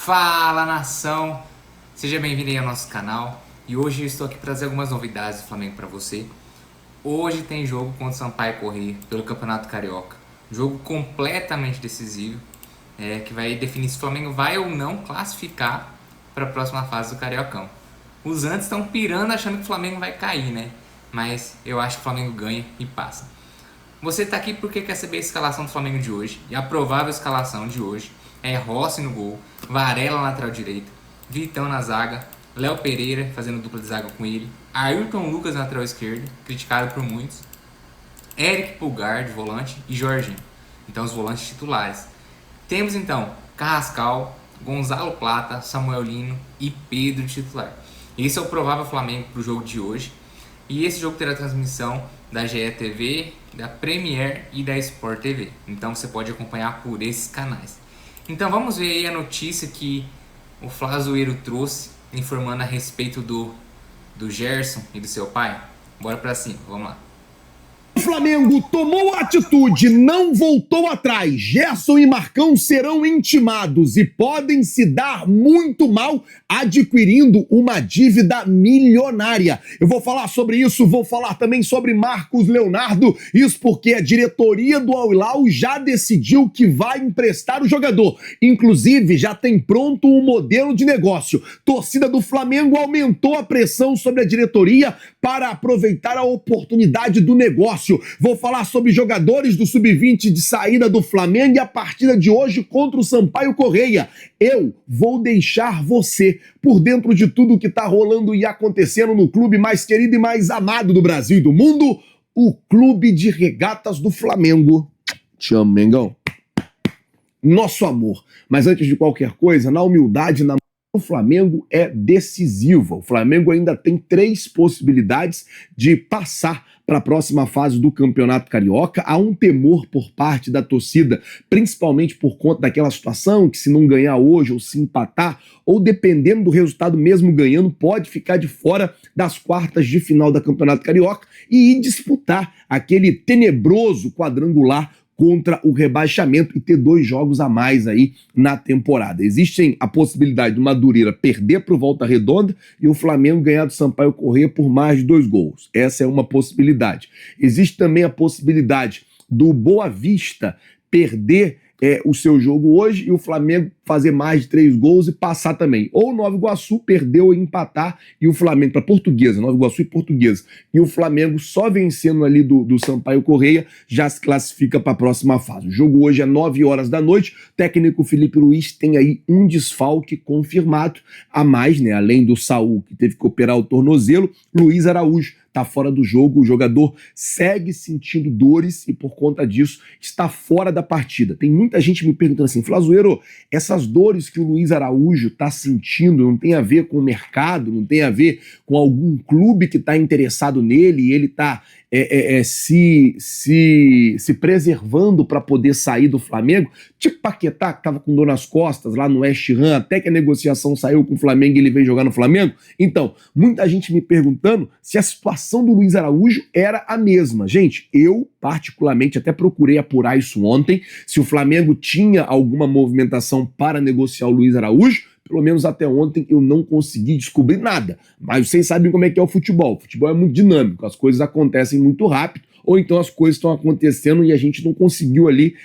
Fala, nação! Seja bem-vindo aí ao nosso canal. E hoje eu estou aqui para trazer algumas novidades do Flamengo para você. Hoje tem jogo contra o Sampaio Corrêa pelo Campeonato Carioca. Jogo completamente decisivo, que vai definir se o Flamengo vai ou não classificar para a próxima fase do Cariocão. Os antes estão pirando achando que o Flamengo vai cair, né? Mas eu acho que o Flamengo ganha e passa. Você está aqui porque quer saber a escalação do Flamengo de hoje. E a provável escalação de hoje é Rossi no gol, Varela na lateral direita, Vitão na zaga, Léo Pereira fazendo dupla de zaga com ele, Ayrton Lucas na lateral esquerda, criticado por muitos, Eric Pulgar de volante e Jorginho. Então os volantes titulares. Temos então Carrascal, Gonzalo Plata, Samuel Lino e Pedro titular. Esse é o provável Flamengo para o jogo de hoje. E esse jogo terá transmissão da GE TV, da Premier e da Sport TV. Então você pode acompanhar por esses canais. Então vamos ver aí a notícia que o Flazoeiro trouxe, informando a respeito do Gerson e do seu pai. Bora pra cima, vamos lá. O Flamengo tomou atitude, não voltou atrás. Gerson e Marcão serão intimados e podem se dar muito mal adquirindo uma dívida milionária. Eu vou falar sobre isso, vou falar também sobre Marcos Leonardo. Isso porque a diretoria do Al Hilal já decidiu que vai emprestar o jogador. Inclusive, já tem pronto um modelo de negócio. Torcida do Flamengo aumentou a pressão sobre a diretoria para aproveitar a oportunidade do negócio. Vou falar sobre jogadores do Sub-20 de saída do Flamengo e a partida de hoje contra o Sampaio Corrêa. Eu vou deixar você por dentro de tudo que está rolando e acontecendo no clube mais querido e mais amado do Brasil e do mundo, o Clube de Regatas do Flamengo. Te amo, Mengão. Nosso amor. Mas antes de qualquer coisa, na humildade, o Flamengo é decisivo. O Flamengo ainda tem 3 possibilidades de passar para a próxima fase do Campeonato Carioca. Há um temor por parte da torcida, principalmente por conta daquela situação que se não ganhar hoje ou se empatar, ou dependendo do resultado mesmo ganhando, pode ficar de fora das quartas de final da Campeonato Carioca e ir disputar aquele tenebroso quadrangular contra o rebaixamento e ter 2 jogos a mais aí na temporada. Existe a possibilidade do Madureira perder para o Volta Redonda e o Flamengo ganhar do Sampaio Corrêa por mais de 2 gols. Essa é uma possibilidade. Existe também a possibilidade do Boa Vista perder o seu jogo hoje e o Flamengo fazer mais de 3 gols e passar também. Ou o Nova Iguaçu perdeu e empatar e o Flamengo, para Portuguesa, Nova Iguaçu e Portuguesa, e o Flamengo só vencendo ali do Sampaio Corrêa já se classifica para a próxima fase. O jogo hoje é 9 horas da noite, o técnico Felipe Luiz tem aí um desfalque confirmado a mais, né? Além do Saul, que teve que operar o tornozelo, Luiz Araújo está fora do jogo, o jogador segue sentindo dores e por conta disso está fora da partida. Tem muita gente me perguntando assim, Flazoeiro, essas dores que o Luiz Araújo está sentindo não tem a ver com o mercado, não tem a ver com algum clube que está interessado nele e ele está se preservando para poder sair do Flamengo, tipo Paquetá, que estava com dor nas costas lá no West Ham, até que a negociação saiu com o Flamengo e ele veio jogar no Flamengo. Então, muita gente me perguntando se a situação do Luiz Araújo era a mesma. Gente, eu particularmente até procurei apurar isso ontem, se o Flamengo tinha alguma movimentação para negociar o Luiz Araújo. Pelo menos até ontem eu não consegui descobrir nada. Mas vocês sabem como é que é o futebol. O futebol é muito dinâmico, as coisas acontecem muito rápido, ou então as coisas estão acontecendo e a gente não conseguiu ali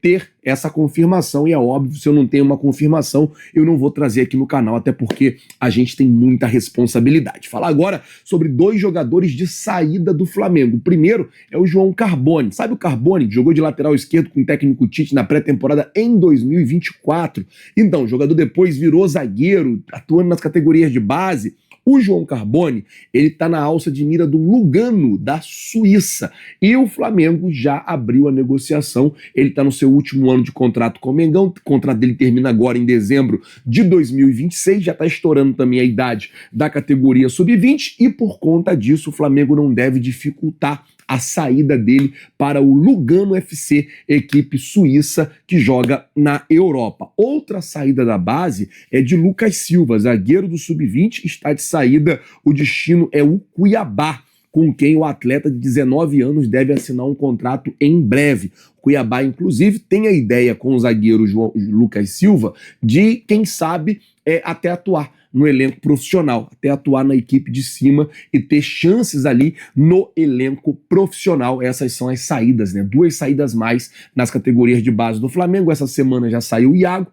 ter essa confirmação, e é óbvio, se eu não tenho uma confirmação, eu não vou trazer aqui no canal, até porque a gente tem muita responsabilidade. Falar agora sobre 2 jogadores de saída do Flamengo. O primeiro é o João Carbone. Sabe o Carbone, que jogou de lateral esquerdo com o técnico Tite na pré-temporada em 2024? Então, o jogador depois virou zagueiro, atuando nas categorias de base. O João Carbone, ele está na alça de mira do Lugano, da Suíça. E o Flamengo já abriu a negociação. Ele está no seu último ano de contrato com o Mengão. O contrato dele termina agora em dezembro de 2026. Já está estourando também a idade da categoria sub-20. E por conta disso, o Flamengo não deve dificultar a saída dele para o Lugano FC, equipe suíça que joga na Europa. Outra saída da base é de Lucas Silva, zagueiro do Sub-20, está de saída, o destino é o Cuiabá. com quem o atleta de 19 anos deve assinar um contrato em breve. O Cuiabá, inclusive, tem a ideia com o zagueiro Lucas Silva de, quem sabe, até atuar no elenco profissional, até atuar na equipe de cima e ter chances ali no elenco profissional. Essas são as saídas, né? 2 saídas mais nas categorias de base do Flamengo. Essa semana já saiu o Iago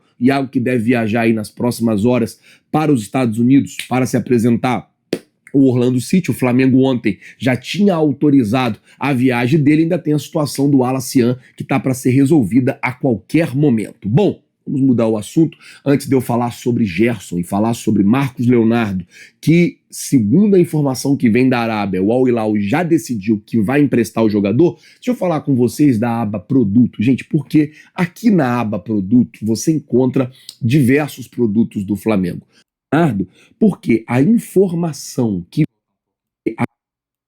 que deve viajar aí nas próximas horas para os Estados Unidos para se apresentar o Orlando City. O Flamengo ontem já tinha autorizado a viagem dele, ainda tem a situação do Alacian que está para ser resolvida a qualquer momento. Bom, vamos mudar o assunto antes de eu falar sobre Gerson e falar sobre Marcos Leonardo, que, segundo a informação que vem da Arábia, o Al Hilal já decidiu que vai emprestar o jogador. Deixa eu falar com vocês da aba Produto, gente, porque aqui na aba Produto você encontra diversos produtos do Flamengo. Porque a informação que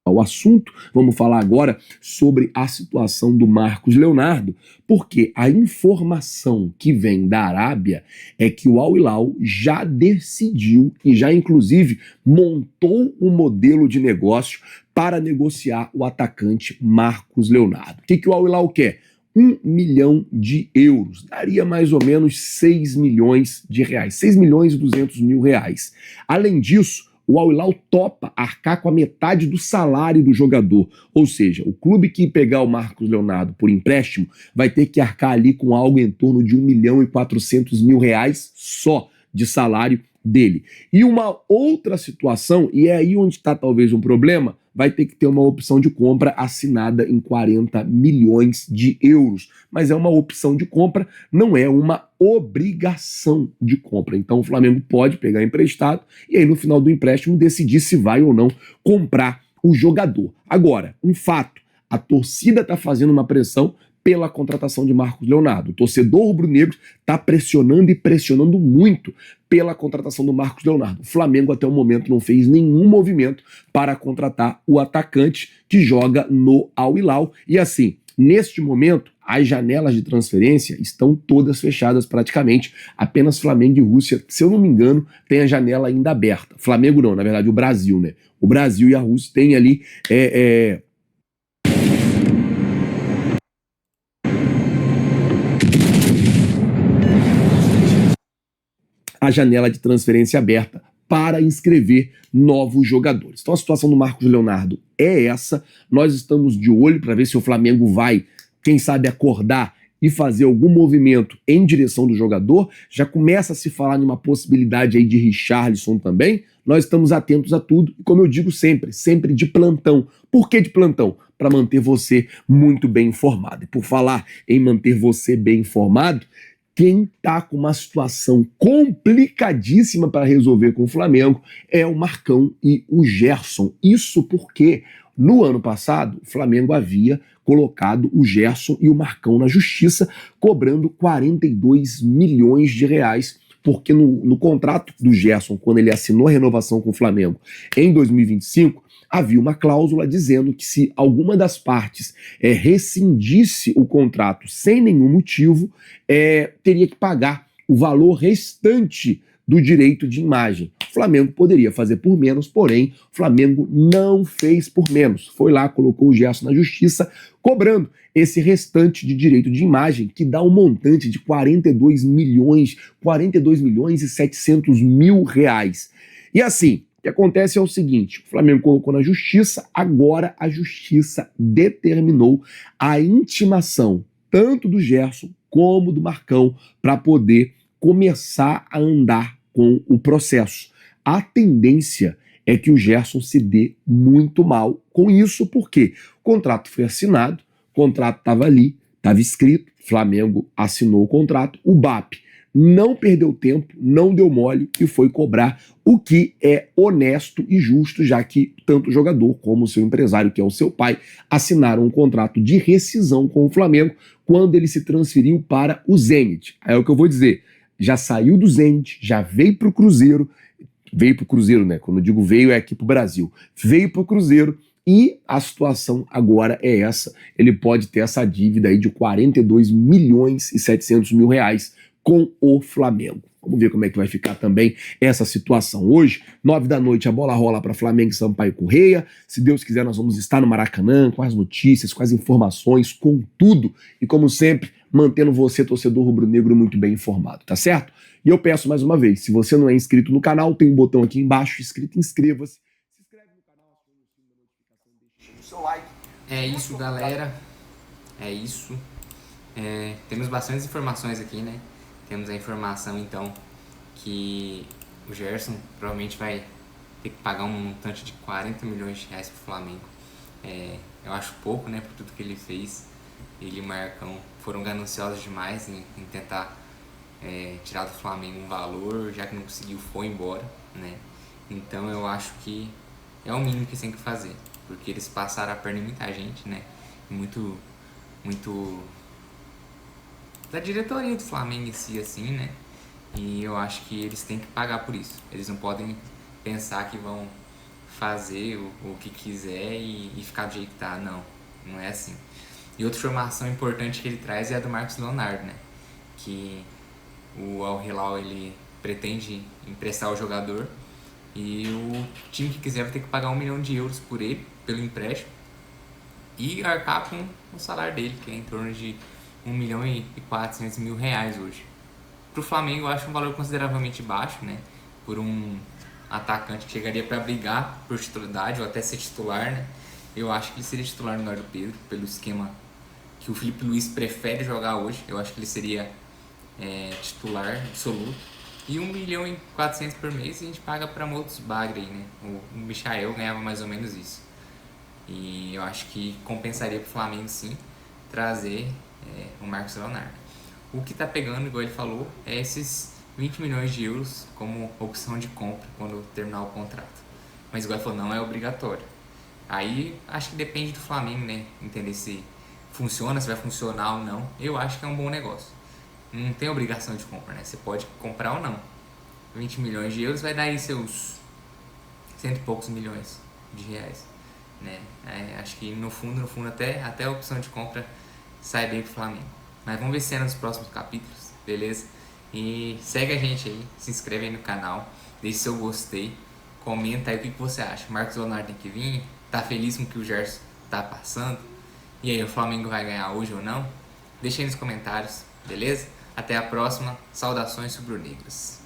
o assunto, vamos falar agora sobre a situação do Marcos Leonardo, porque a informação que vem da Arábia é que o Al Hilal já decidiu e já inclusive montou um modelo de negócio para negociar o atacante Marcos Leonardo. O que o Al Hilal quer? 1 milhão de euros, daria mais ou menos 6 milhões de reais, 6 milhões e 200 mil reais. Além disso, o Al Hilal topa arcar com a metade do salário do jogador, ou seja, o clube que pegar o Marcos Leonardo por empréstimo vai ter que arcar ali com algo em torno de 1 milhão e 400 mil reais só de salário dele. E uma outra situação, e é aí onde está talvez um problema, vai ter que ter uma opção de compra assinada em 40 milhões de euros. Mas é uma opção de compra, não é uma obrigação de compra. Então o Flamengo pode pegar emprestado e aí no final do empréstimo decidir se vai ou não comprar o jogador. Agora, um fato, a torcida está fazendo uma pressão pela contratação de Marcos Leonardo. O torcedor rubro-negro está pressionando e pressionando muito pela contratação do Marcos Leonardo. O Flamengo até o momento não fez nenhum movimento para contratar o atacante que joga no Al Hilal. E assim, neste momento, as janelas de transferência estão todas fechadas praticamente. Apenas Flamengo e Rússia, se eu não me engano, tem a janela ainda aberta. Flamengo não, na verdade o Brasil, né? O Brasil e a Rússia têm ali a janela de transferência aberta para inscrever novos jogadores. Então a situação do Marcos Leonardo é essa. Nós estamos de olho para ver se o Flamengo vai, quem sabe, acordar e fazer algum movimento em direção do jogador. Já começa a se falar numa possibilidade aí de Richarlison também. Nós estamos atentos a tudo e, como eu digo sempre, sempre de plantão. Por que de plantão? Para manter você muito bem informado. E por falar em manter você bem informado, quem está com uma situação complicadíssima para resolver com o Flamengo é o Marcão e o Gerson. Isso porque no ano passado o Flamengo havia colocado o Gerson e o Marcão na justiça, cobrando 42 milhões de reais, porque no contrato do Gerson, quando ele assinou a renovação com o Flamengo em 2025, havia uma cláusula dizendo que se alguma das partes rescindisse o contrato sem nenhum motivo, teria que pagar o valor restante do direito de imagem. O Flamengo poderia fazer por menos, porém, o Flamengo não fez por menos. Foi lá, colocou o Gerson na justiça, cobrando esse restante de direito de imagem, que dá um montante de 42 milhões e 700 mil reais. E assim, o que acontece é o seguinte, o Flamengo colocou na justiça, agora a justiça determinou a intimação tanto do Gerson como do Marcão para poder começar a andar com o processo. A tendência é que o Gerson se dê muito mal com isso, porque o contrato foi assinado, o contrato estava ali, estava escrito, o Flamengo assinou o contrato, o BAP não perdeu tempo, não deu mole e foi cobrar o que é honesto e justo, já que tanto o jogador como o seu empresário, que é o seu pai, assinaram um contrato de rescisão com o Flamengo quando ele se transferiu para o Zenit. Aí é o que eu vou dizer, já saiu do Zenit, já veio para o Cruzeiro, né? Quando eu digo veio é aqui para o Brasil, veio para o Cruzeiro. E a situação agora é essa, ele pode ter essa dívida aí de 42 milhões e 700 mil reais com o Flamengo. Vamos ver como é que vai ficar também essa situação. Hoje, 9 da noite, a bola rola para Flamengo e Sampaio Corrêa. Se Deus quiser, nós vamos estar no Maracanã com as notícias, com as informações, com tudo. E como sempre, mantendo você, torcedor rubro-negro, muito bem informado, tá certo? E eu peço mais uma vez, se você não é inscrito no canal, tem um botão aqui embaixo, inscrito, inscreva-se. Se inscreve no canal, acione o sino da notificação, deixa o seu like. É isso, galera. É isso. Temos bastantes informações aqui, né? Temos a informação, então, que o Gerson provavelmente vai ter que pagar um montante de 40 milhões de reais pro Flamengo. Eu acho pouco, né, por tudo que ele fez. Ele e o Marcão foram gananciosos demais em tentar tirar do Flamengo um valor, já que não conseguiu, foi embora, né? Então eu acho que é o mínimo que eles têm que fazer, porque eles passaram a perna em muita gente, né? Muito da diretoria do Flamengo em si, assim, né? E eu acho que eles têm que pagar por isso. Eles não podem pensar que vão fazer o que quiser e ficar do jeito que tá. Não é assim. E outra informação importante que ele traz é a do Marcos Leonardo, né? Que o Al Hilal, ele pretende emprestar o jogador e o time que quiser vai ter que pagar 1 milhão de euros por ele, pelo empréstimo, e arcar com o salário dele, que é em torno de 1 milhão e 400 mil reais hoje. Pro Flamengo eu acho um valor consideravelmente baixo, né? Por um atacante que chegaria para brigar por titularidade ou até ser titular, né? Eu acho que ele seria titular no lugar do Pedro, pelo esquema que o Felipe Luiz prefere jogar hoje. Eu acho que ele seria titular absoluto. E 1 milhão e 400 por mês a gente paga para outros bagre aí, né? O Michael ganhava mais ou menos isso. E eu acho que compensaria pro Flamengo sim trazer o Marcos Leonardo. O que tá pegando, igual ele falou, é esses 20 milhões de euros como opção de compra quando terminar o contrato. Mas igual ele falou, não é obrigatório. Aí acho que depende do Flamengo, né? Entender se funciona, se vai funcionar ou não. Eu acho que é um bom negócio. Não tem obrigação de compra, né? Você pode comprar ou não. 20 milhões de euros vai dar aí seus 100 e poucos milhões de reais, né? Acho que no fundo até a opção de compra sai bem pro Flamengo. Mas vamos ver se é nos próximos capítulos, beleza? E segue a gente aí, se inscreve aí no canal, deixe seu gostei, comenta aí o que você acha. Marcos Leonardo tem que vir, tá feliz com o que o Gerson tá passando? E aí, o Flamengo vai ganhar hoje ou não? Deixa aí nos comentários, beleza? Até a próxima, saudações rubro-negras.